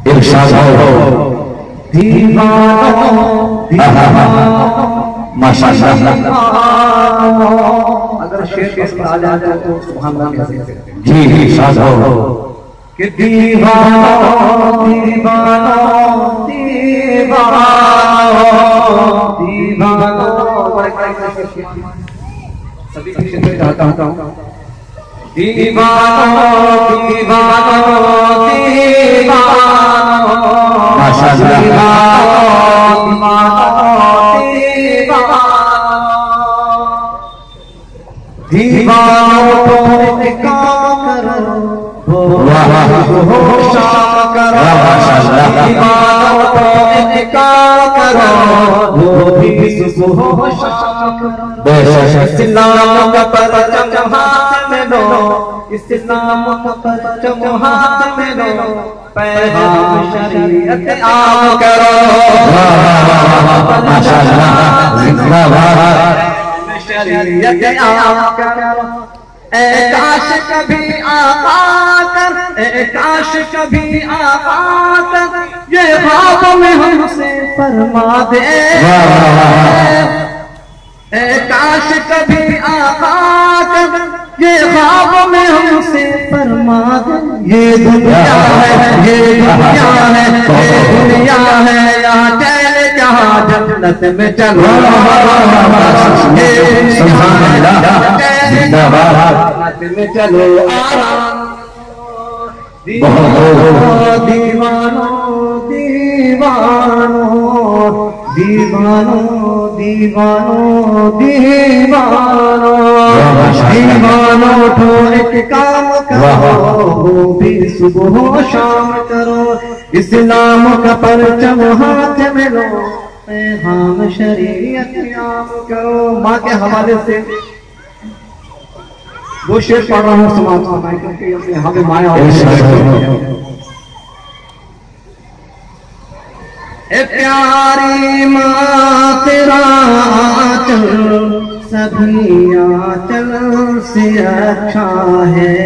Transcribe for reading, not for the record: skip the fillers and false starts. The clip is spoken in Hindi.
इरशाद हो दीवानो माशाअल्लाह। अगर शेर के साथ आ जाए तो सुभान अल्लाह कह सकते हैं। जी इरशाद हो कि दीवानो दीवानो दीवानो दीवानो सभी की शिद्दत चाहता हूँ। दीवानो दीवानो दीवानो माशाअल्लाह दीवानो को काम करो दीवानो को काम करो वो भी सुबह शाम करो। इस्लाम का परचम हाथ में लो इस्लाम का परचम हाथ में लो पैगाम शरीयत आम करो। शरीयत आम करो। ए काश कभी आकर ए काश कभी आकर ये ख्वाब में हमसे फरमा दे। ए काश कभी आकर ये ख्वाब में हमसे फरमा दे। ये दुनिया है ये दुनिया है ये दुनिया है यहाँ चले जहाँ जन्नत में चलो। ये जन्नत में चलो दीवानो दीवानो दीवानो दीवानो दीवानो दीवानो उठो एक काम करो वो भी सुबह शाम करो। इस्लाम का परचम हाथ में लो पैगाम शरीयत आम करो। माँ के हवाले से वो शेर पढ़ रहा हूँ समाप्त फरमाएं क्योंकि हमें माया ए प्यारी माँ तेरा आंचल सभी आंचल से अच्छा है।